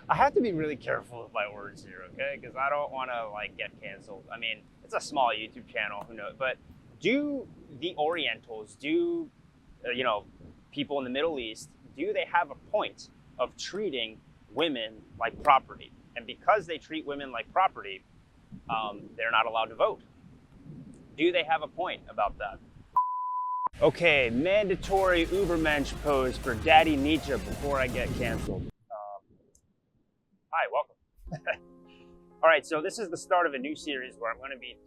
I have to be really careful with my words here, okay? Because I don't want to like get canceled. I mean, it's a small YouTube channel, who knows? But do the Orientals, do people in the Middle East, do they have a point of treating women like property? And because they treat women like property, they're not allowed to vote. Do they have a point about that? Okay, mandatory Ubermensch pose for Daddy Nietzsche before I get canceled. Hi, welcome. All right, so this is the start of a new series where I'm going to be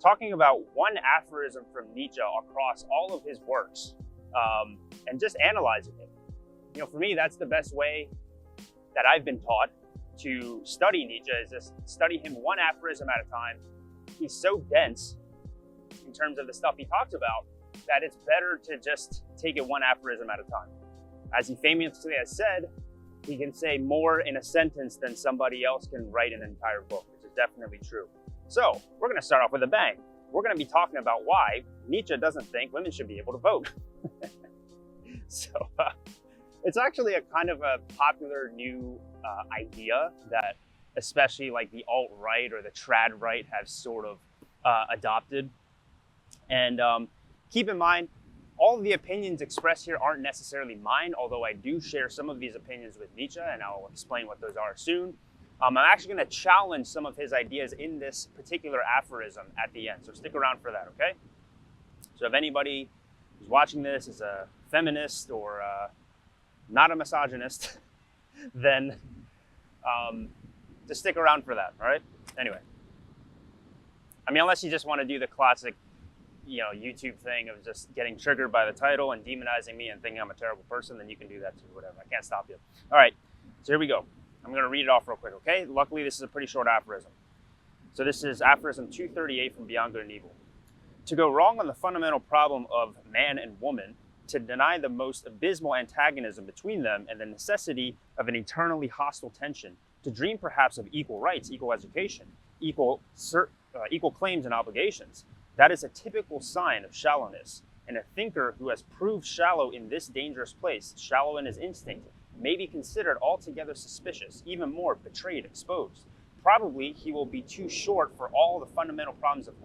talking about one aphorism from Nietzsche across all of his works, and just analyzing it. You know, for me, that's the best way that I've been taught to study Nietzsche, is just study him one aphorism at a time. He's so dense in terms of the stuff he talks about that it's better to just take it one aphorism at a time. As he famously has said, he can say more in a sentence than somebody else can write an entire book, which is definitely true. So we're going to start off with a bang. We're going to be talking about why Nietzsche doesn't think women should be able to vote. So it's actually a kind of a popular new idea that especially like the alt-right or the trad-right have sort of adopted. And keep in mind, all of the opinions expressed here aren't necessarily mine, although I do share some of these opinions with Nietzsche, and I'll explain what those are soon. I'm actually going to challenge some of his ideas in this particular aphorism at the end, so stick around for that, okay? So if anybody who's watching this is a feminist or not a misogynist, then just stick around for that, all right? Anyway. I mean, unless you just want to do the classic YouTube thing of just getting triggered by the title and demonizing me and thinking I'm a terrible person, then you can do that too, whatever. I can't stop you. All right, so here we go. I'm going to read it off real quick, okay? Luckily, this is a pretty short aphorism. So this is aphorism 238 from Beyond Good and Evil. To go wrong on the fundamental problem of man and woman, to deny the most abysmal antagonism between them and the necessity of an eternally hostile tension, to dream perhaps of equal rights, equal education, equal claims and obligations, that is a typical sign of shallowness, and a thinker who has proved shallow in this dangerous place, shallow in his instinct, may be considered altogether suspicious, even more betrayed, exposed. Probably he will be too short for all the fundamental problems of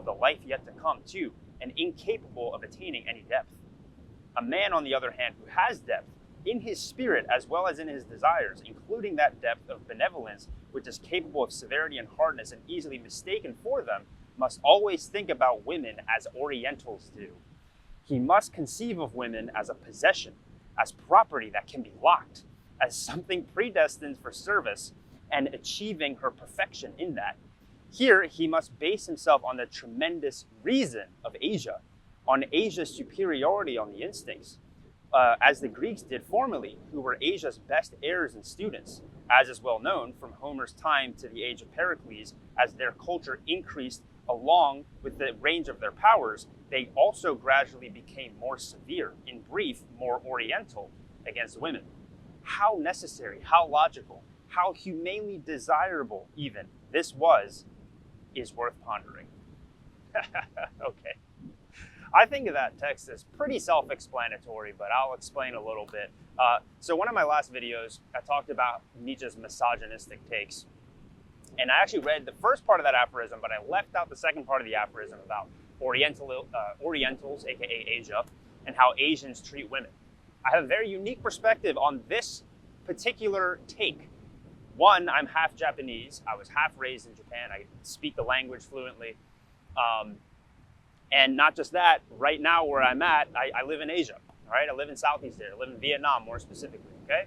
the life yet to come too, and incapable of attaining any depth. A man, on the other hand, who has depth in his spirit as well as in his desires, including that depth of benevolence which is capable of severity and hardness and easily mistaken for them, must always think about women as Orientals do. He must conceive of women as a possession, as property that can be locked, as something predestined for service and achieving her perfection in that. Here, he must base himself on the tremendous reason of Asia, on Asia's superiority on the instincts, as the Greeks did formerly, who were Asia's best heirs and students, as is well known from Homer's time to the age of Pericles. As their culture increased along with the range of their powers, they also gradually became more severe, in brief, more Oriental against women. How necessary, how logical, how humanely desirable even this is worth pondering. Okay. I think of that text as pretty self-explanatory, but I'll explain a little bit. So one of my last videos, I talked about Nietzsche's misogynistic takes. And I actually read the first part of that aphorism, but I left out the second part of the aphorism about Orientals, aka Asia, and how Asians treat women. I have a very unique perspective on this particular take. One, I'm half Japanese. I was half raised in Japan. I speak the language fluently. And not just that, right now where I'm at, I live in Asia, all right? I live in Southeast Asia. I live in Vietnam, more specifically, okay?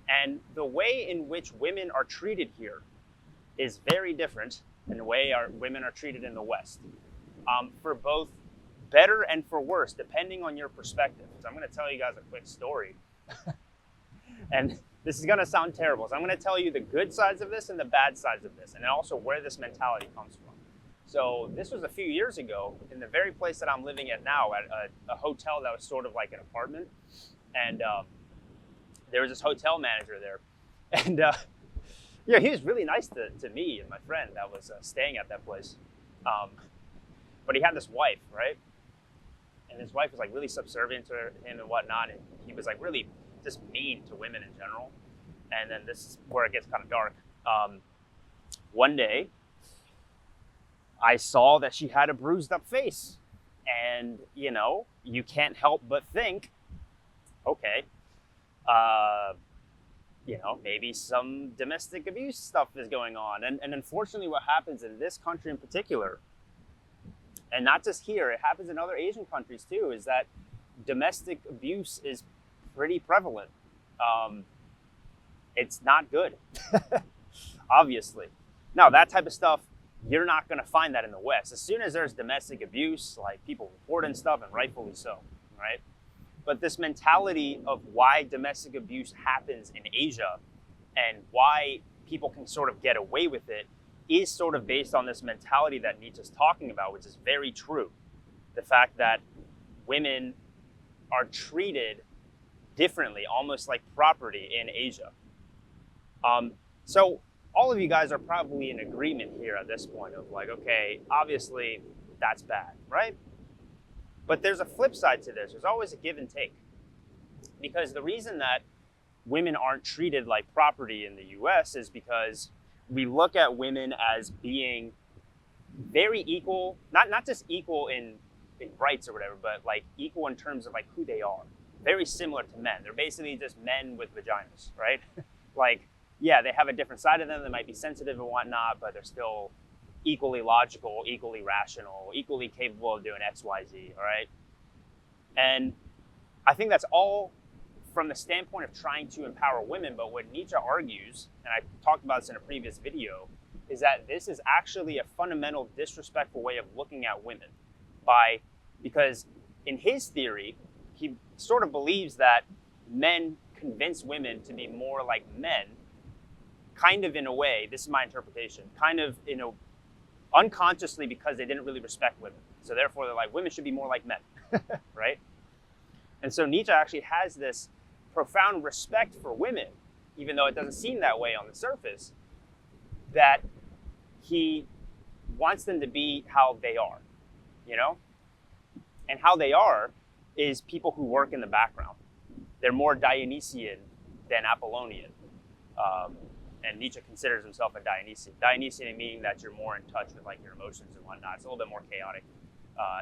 And the way in which women are treated here is very different than the way women are treated in the West, for both better and for worse, depending on your perspective. So I'm going to tell you guys a quick story. And this is going to sound terrible. So I'm going to tell you the good sides of this and the bad sides of this, and also where this mentality comes from. So this was a few years ago in the very place that I'm living at now, at a hotel that was sort of like an apartment. And there was this hotel manager there. And he was really nice to me and my friend that was staying at that place. But he had this wife, right? And his wife was like really subservient to him and whatnot. And he was like really just mean to women in general. and then this is where it gets kind of dark. One day, I saw that she had a bruised up face. And, you can't help but think, okay, maybe some domestic abuse stuff is going on. And unfortunately, what happens in this country in particular, and not just here, it happens in other Asian countries too, is that domestic abuse is pretty prevalent. It's not good, obviously. Now, that type of stuff, you're not going to find that in the West. As soon as there's domestic abuse, like people reporting stuff, and rightfully so, right? But this mentality of why domestic abuse happens in Asia and why people can sort of get away with it is sort of based on this mentality that Nietzsche's talking about, which is very true. The fact that women are treated differently, almost like property in Asia. So all of you guys are probably in agreement here at this point of like, okay, obviously that's bad, right? But there's a flip side to this. There's always a give and take. Because the reason that women aren't treated like property in the US is because we look at women as being very equal, not just equal in rights or whatever, but like equal in terms of like who they are. Very similar to men. They're basically just men with vaginas, right? Like, yeah, they have a different side of them. They might be sensitive and whatnot, but they're still equally logical, equally rational, equally capable of doing X, Y, Z, all right? And I think that's all from the standpoint of trying to empower women, but what Nietzsche argues, and I talked about this in a previous video, is that this is actually a fundamental disrespectful way of looking at women. Because in his theory, he sort of believes that men convince women to be more like men, kind of in a way, this is my interpretation, kind of unconsciously because they didn't really respect women. So therefore they're like, women should be more like men, right? And so Nietzsche actually has this profound respect for women, even though it doesn't seem that way on the surface, that he wants them to be how they are, And how they are is people who work in the background. They're more Dionysian than Apollonian. And Nietzsche considers himself a Dionysian. Dionysian meaning that you're more in touch with like your emotions and whatnot. It's a little bit more chaotic.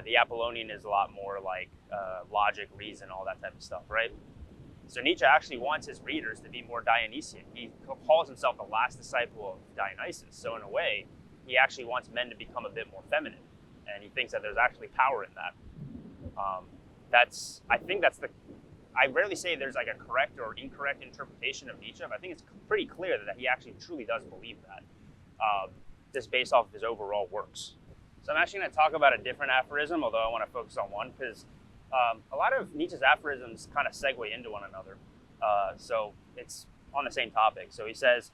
The Apollonian is a lot more like logic, reason, all that type of stuff, right? So Nietzsche actually wants his readers to be more Dionysian. He calls himself the last disciple of Dionysus. So in a way, he actually wants men to become a bit more feminine. And he thinks that there's actually power in that. I rarely say there's like a correct or incorrect interpretation of Nietzsche, but I think it's pretty clear that he actually truly does believe that, just based off of his overall works. So I'm actually going to talk about a different aphorism, although I want to focus on one, because a lot of Nietzsche's aphorisms kind of segue into one another. So it's on the same topic. So he says,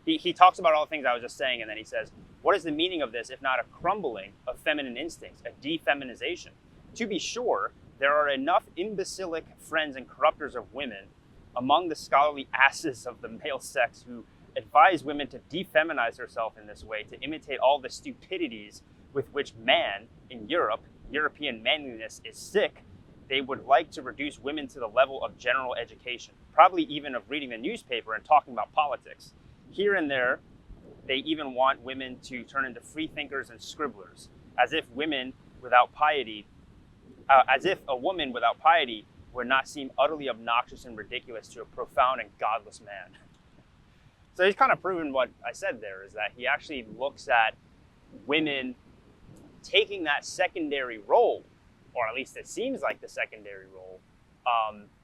he talks about all the things I was just saying, and then he says, what is the meaning of this if not a crumbling of feminine instincts, a defeminization? To be sure, there are enough imbecilic friends and corrupters of women among the scholarly asses of the male sex who advise women to defeminize herself in this way, to imitate all the stupidities with which man in European manliness is sick. They would like to reduce women to the level of general education, probably even of reading the newspaper and talking about politics. Here and there, they even want women to turn into free thinkers and scribblers, as if a woman without piety would not seem utterly obnoxious and ridiculous to a profound and godless man. So he's kind of proven what I said there, is that he actually looks at women taking that secondary role, or at least it seems like the secondary role,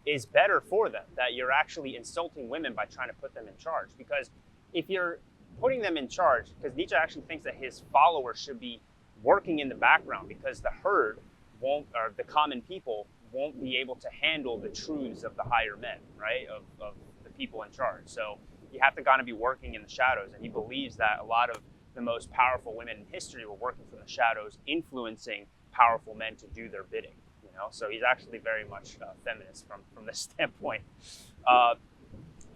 is better for them, that you're actually insulting women by trying to put them in charge. Because if you're putting them in charge, because Nietzsche actually thinks that his followers should be working in the background, because the herd won't, or the common people won't be able to handle the truths of the higher men, right, of the people in charge. So you have to kind of be working in the shadows, and he believes that a lot of the most powerful women in history were working from the shadows, influencing powerful men to do their bidding. So he's actually very much feminist from this standpoint.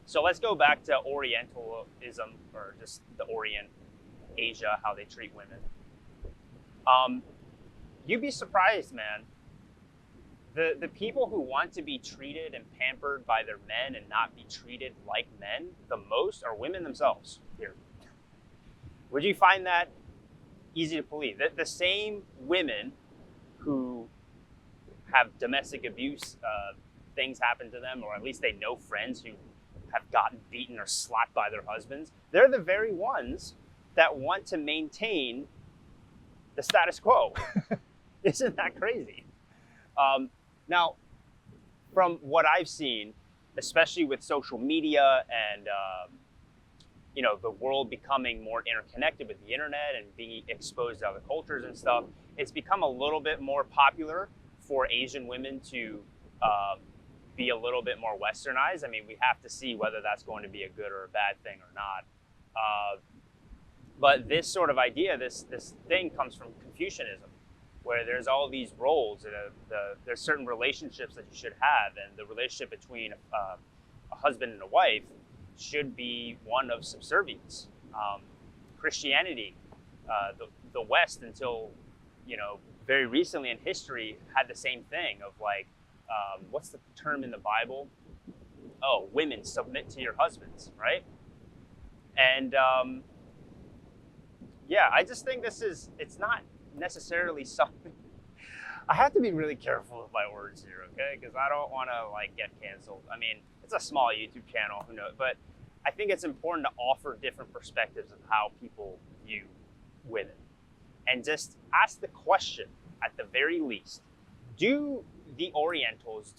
So let's go back to Orientalism, or just the Orient, Asia, how they treat women. You'd be surprised, man, The people who want to be treated and pampered by their men and not be treated like men the most are women themselves here. Would you find that easy to believe? That the same women who have domestic abuse things happen to them, or at least they know friends who have gotten beaten or slapped by their husbands, they're the very ones that want to maintain the status quo. Isn't that crazy? Now, from what I've seen, especially with social media and the world becoming more interconnected with the internet and being exposed to other cultures and stuff, it's become a little bit more popular for Asian women to be a little bit more westernized. I mean, we have to see whether that's going to be a good or a bad thing or not. But this sort of idea, this thing comes from Confucianism, where there's all these roles, and there's certain relationships that you should have, and the relationship between a husband and a wife should be one of subservience. Christianity, the West, until very recently in history, had the same thing of like, what's the term in the Bible? Oh, women submit to your husbands, right? And I just think it's not necessarily something. I have to be really careful with my words here, okay? Because I don't want to get canceled. I mean, it's a small YouTube channel, who knows? But I think it's important to offer different perspectives of how people view women, and just ask the question at the very least: do the Orientals,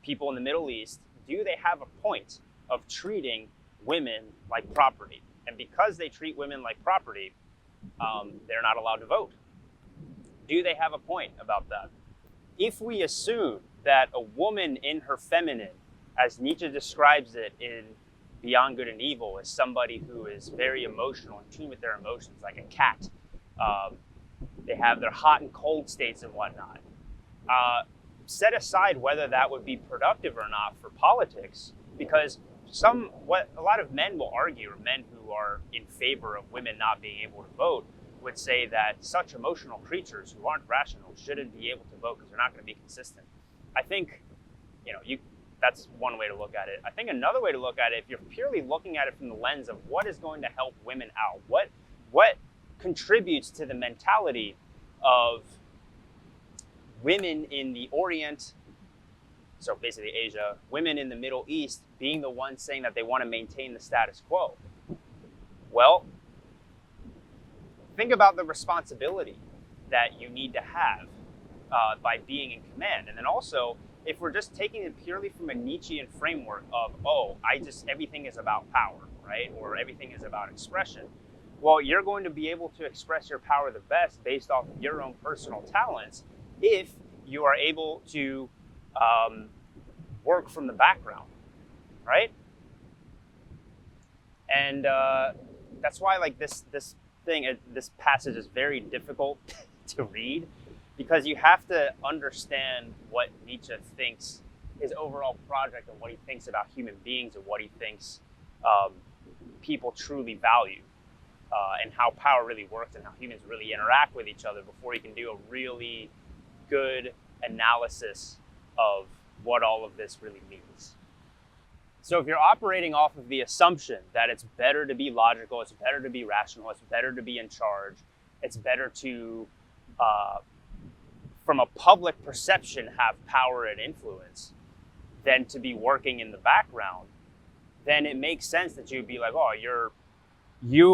people in the Middle East, do they have a point of treating women like property? And because they treat women like property, they're not allowed to vote. Do they have a point about that? If we assume that a woman in her feminine, as Nietzsche describes it in Beyond Good and Evil, is somebody who is very emotional, in tune with their emotions, like a cat. They have their hot and cold states and whatnot. Set aside whether that would be productive or not for politics, because what a lot of men will argue, or men who are in favor of women not being able to vote, would say that such emotional creatures who aren't rational shouldn't be able to vote because they're not going to be consistent. I think, that's one way to look at it. I think another way to look at it, if you're purely looking at it from the lens of what is going to help women out, what contributes to the mentality of women in the Orient, so basically Asia, women in the Middle East being the ones saying that they want to maintain the status quo. Well, think about the responsibility that you need to have by being in command. And then also, if we're just taking it purely from a Nietzschean framework of, everything is about power, right? Or everything is about expression. Well, you're going to be able to express your power the best based off of your own personal talents if you are able to work from the background, right? And that's why this passage is very difficult to read, because you have to understand what Nietzsche thinks, his overall project, and what he thinks about human beings, and what he thinks people truly value, and how power really works, and how humans really interact with each other, before you can do a really good analysis of what all of this really means. So if you're operating off of the assumption that it's better to be logical, it's better to be rational, it's better to be in charge, it's better to, from a public perception, have power and influence, than to be working in the background, then it makes sense that you'd be like, you're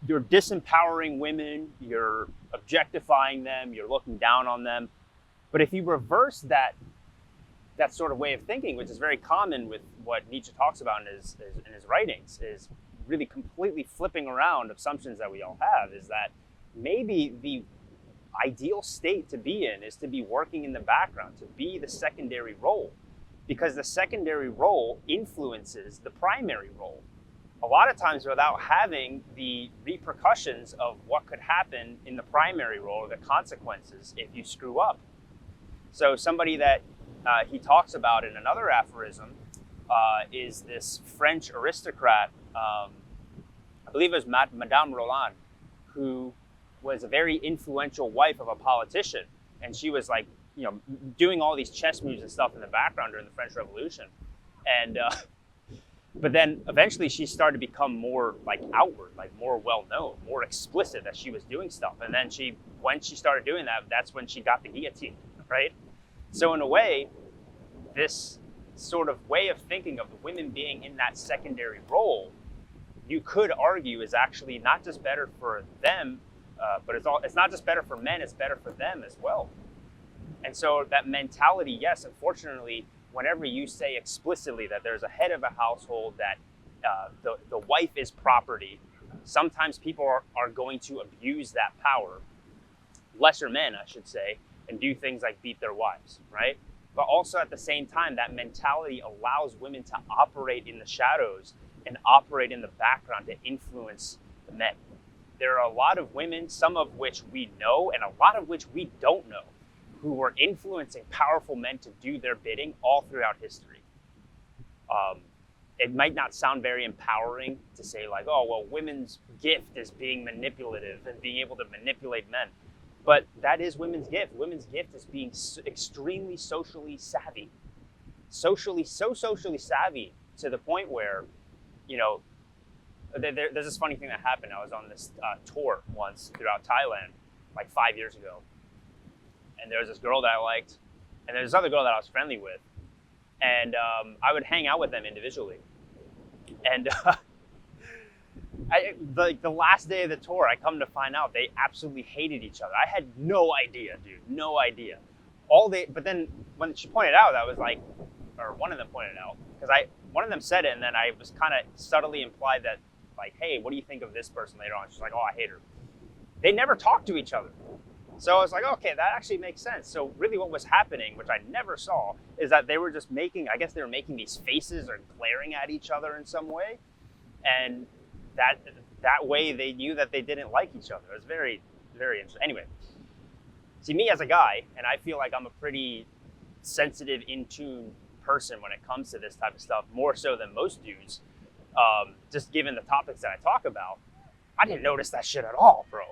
disempowering women, you're objectifying them, you're looking down on them. But if you reverse that sort of way of thinking, which is very common with what Nietzsche talks about in his writings, is really completely flipping around assumptions that we all have, is that maybe the ideal state to be in is to be working in the background, to be the secondary role, because the secondary role influences the primary role. A lot of times without having the repercussions of what could happen in the primary role, or the consequences if you screw up. So somebody that he talks about in another aphorism is this French aristocrat, I believe it was Madame Roland, who was a very influential wife of a politician. and she was like, doing all these chess moves and stuff in the background during the French Revolution. And but then eventually she started to become more like outward, like more well-known, more explicit that she was doing stuff. And then when she started doing that, that's when she got the guillotine, right? So in a way, this sort of way of thinking of the women being in that secondary role, you could argue is actually not just better for them, but it's not just better for men, it's better for them as well. And so that mentality, yes, unfortunately, whenever you say explicitly that there's a head of a household, that the wife is property, sometimes people are going to abuse that power, lesser men, I should say, and do things like beat their wives, right? But also at the same time, that mentality allows women to operate in the shadows and operate in the background to influence the men. There are a lot of women, some of which we know and a lot of which we don't know, who were influencing powerful men to do their bidding all throughout history. It might not sound very empowering to say like, oh, well, women's gift is being manipulative and being able to manipulate men. But that is women's gift. Women's gift is being extremely socially savvy. Socially savvy to the point where, there's this funny thing that happened. I was on this tour once throughout Thailand, like 5 years ago. And there was this girl that I liked, and there's this other girl that I was friendly with. And I would hang out with them individually. And the last day of the tour, I come to find out they absolutely hated each other. I had no idea, dude, no idea. But then when she pointed out, I was like, or one of them pointed out, because one of them said it, and then I was kind of subtly implied that, like, hey, what do you think of this person later on? She's like, oh, I hate her. They never talked to each other. So I was like, okay, that actually makes sense. So really what was happening, which I never saw, is that they were just making these faces or glaring at each other in some way. And that way they knew that they didn't like each other. It was very, very interesting. Anyway, see, me as a guy, and I feel like I'm a pretty sensitive, in tune person when it comes to this type of stuff, more so than most dudes, just given the topics that I talk about, I didn't notice that shit at all, bro.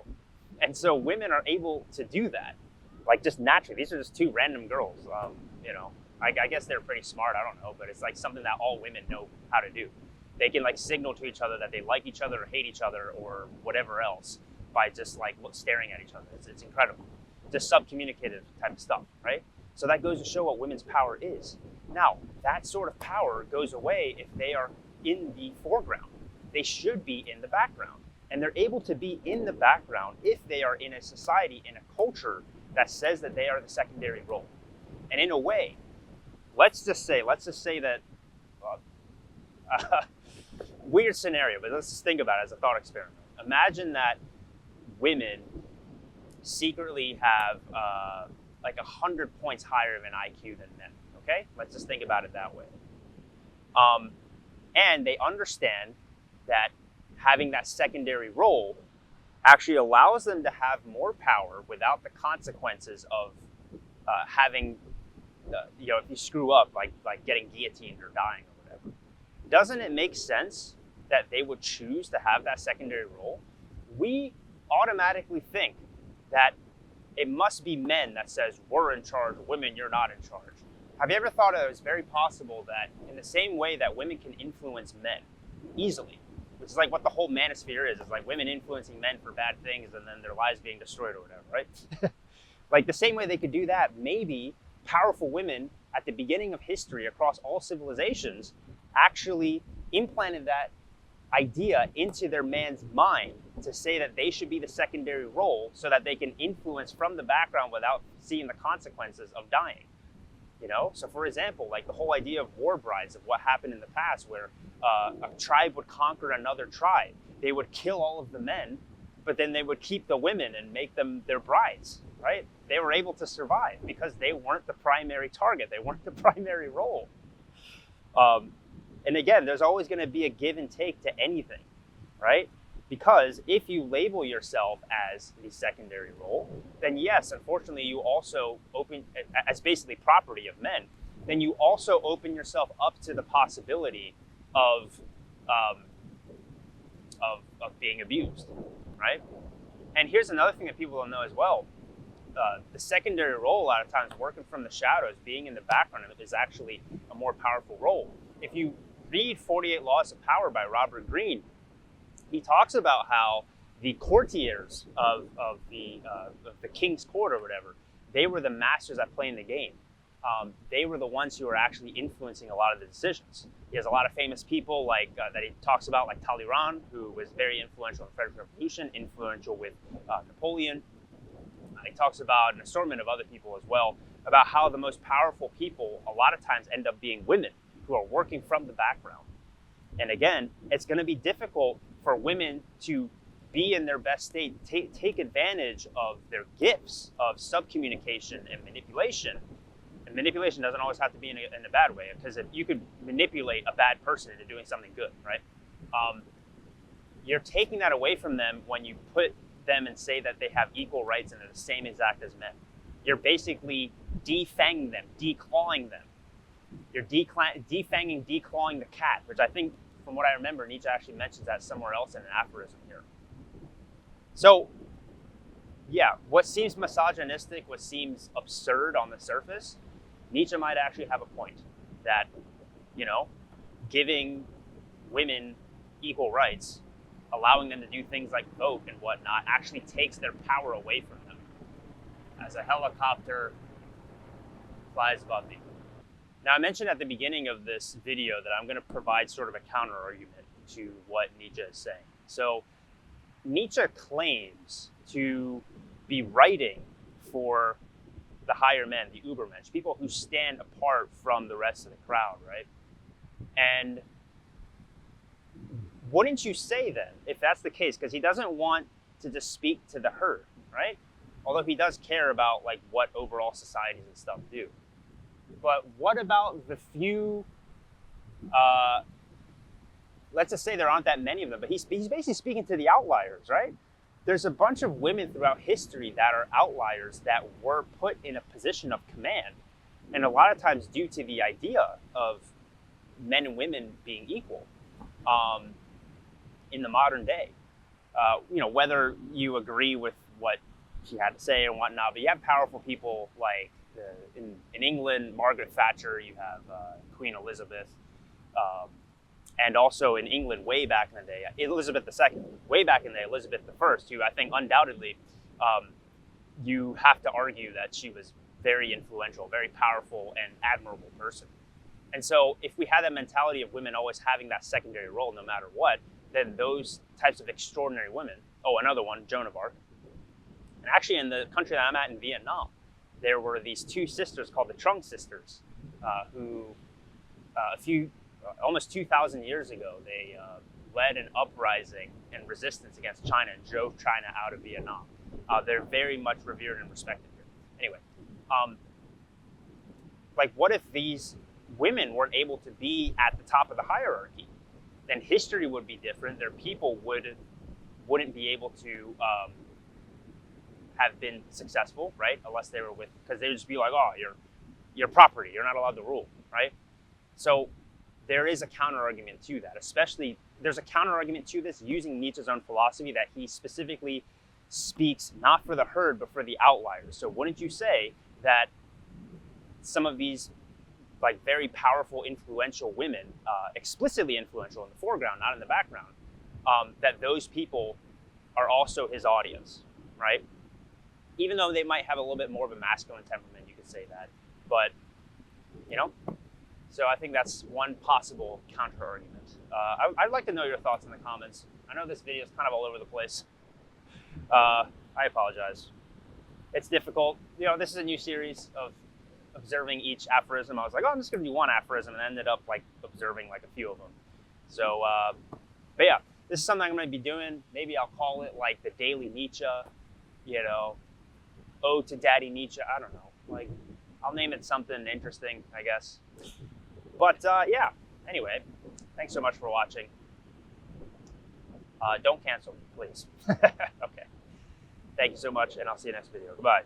And so women are able to do that, like just naturally. These are just two random girls, I guess they're pretty smart, I don't know, but it's like something that all women know how to do. They can like signal to each other that they like each other or hate each other or whatever else by just like staring at each other. It's incredible. Just sub-communicative type of stuff, right? So that goes to show what women's power is. Now, that sort of power goes away if they are in the foreground. They should be in the background. And they're able to be in the background if they are in a society, in a culture that says that they are the secondary role. And in a way, let's just say that, weird scenario, but let's just think about it as a thought experiment. Imagine that women secretly have like 100 points higher of an IQ than men, okay? Let's just think about it that way. And they understand that having that secondary role actually allows them to have more power without the consequences of having, if you screw up, like getting guillotined or dying or whatever. Doesn't it make sense that they would choose to have that secondary role? We automatically think that it must be men that says, we're in charge, women, you're not in charge. Have you ever thought it was very possible that in the same way that women can influence men easily, which is like what the whole manosphere is like women influencing men for bad things and then their lives being destroyed or whatever, right? Like the same way they could do that, maybe powerful women at the beginning of history across all civilizations actually implanted that idea into their man's mind to say that they should be the secondary role so that they can influence from the background without seeing the consequences of dying. So for example, like the whole idea of war brides, of what happened in the past where a tribe would conquer another tribe. They would kill all of the men, but then they would keep the women and make them their brides, right? They were able to survive because they weren't the primary target. They weren't the primary role. And again, there's always going to be a give and take to anything, right? Because if you label yourself as the secondary role, then yes, unfortunately, you also open, as basically property of men, then you also open yourself up to the possibility of being abused, right? And here's another thing that people don't know as well. the secondary role, a lot of times working from the shadows, being in the background, is actually a more powerful role. If you read 48 Laws of Power by Robert Greene, he talks about how the courtiers of the king's court or whatever, they were the masters at playing the game. They were the ones who were actually influencing a lot of the decisions. He has a lot of famous people like that he talks about, like Talleyrand, who was very influential in the French Revolution, influential with Napoleon. He talks about an assortment of other people as well, about how the most powerful people a lot of times end up being women who are working from the background. And again, it's going to be difficult for women to be in their best state, take advantage of their gifts of subcommunication and manipulation. And manipulation doesn't always have to be in a bad way, because if you could manipulate a bad person into doing something good, right? You're taking that away from them when you put them and say that they have equal rights and they're the same exact as men. You're basically defanging them, declawing them. You're defanging, declawing the cat, which I think, from what I remember, Nietzsche actually mentions that somewhere else in an aphorism here. So, yeah, what seems misogynistic, what seems absurd on the surface, Nietzsche might actually have a point that, you know, giving women equal rights, allowing them to do things like vote and whatnot, actually takes their power away from them. As a helicopter flies above me. Now, I mentioned at the beginning of this video that I'm going to provide sort of a counter argument to what Nietzsche is saying. So, Nietzsche claims to be writing for the higher men, the Übermensch, people who stand apart from the rest of the crowd, right? And wouldn't you say then, if that's the case, because he doesn't want to just speak to the herd, right? Although he does care about like what overall societies and stuff do. But what about the few, let's just say there aren't that many of them, but he's basically speaking to the outliers, right? There's a bunch of women throughout history that are outliers that were put in a position of command. And a lot of times due to the idea of men and women being equal in the modern day. You know, whether you agree with what she had to say and whatnot, but you have powerful people like in England, Margaret Thatcher, you have Queen Elizabeth, and also in England way back in the day, Elizabeth II, way back in the day, Elizabeth I, who I think undoubtedly you have to argue that she was very influential, very powerful and admirable person. And so if we had that mentality of women always having that secondary role no matter what, then those types of extraordinary women, another one, Joan of Arc. And actually in the country that I'm at in Vietnam, there were these two sisters called the Trung sisters, who almost 2,000 years ago, they led an uprising and resistance against China and drove China out of Vietnam. They're very much revered and respected here. Anyway, like what if these women weren't able to be at the top of the hierarchy? Then history would be different. Their people wouldn't be able to have been successful, right? Unless they were because they would just be like, oh, you're property, you're not allowed to rule, right? So there is a counter argument to that. Especially, there's a counter argument to this using Nietzsche's own philosophy that he specifically speaks not for the herd, but for the outliers. So wouldn't you say that some of these like very powerful, influential women, explicitly influential in the foreground, not in the background, that those people are also his audience, right? Even though they might have a little bit more of a masculine temperament, you could say that. But, you know, so I think that's one possible counter argument. I'd like to know your thoughts in the comments. I know this video is kind of all over the place. I apologize. It's difficult. You know, this is a new series of observing each aphorism. I was like, oh, I'm just going to do one aphorism, and ended up like observing like a few of them. So, but yeah, this is something I'm going to be doing. Maybe I'll call it like the Daily Nietzsche, you know, Ode to Daddy Nietzsche. I don't know. Like, I'll name it something interesting, I guess. But yeah, anyway, thanks so much for watching. Don't cancel me, please. Okay. Thank you so much, and I'll see you next video. Goodbye.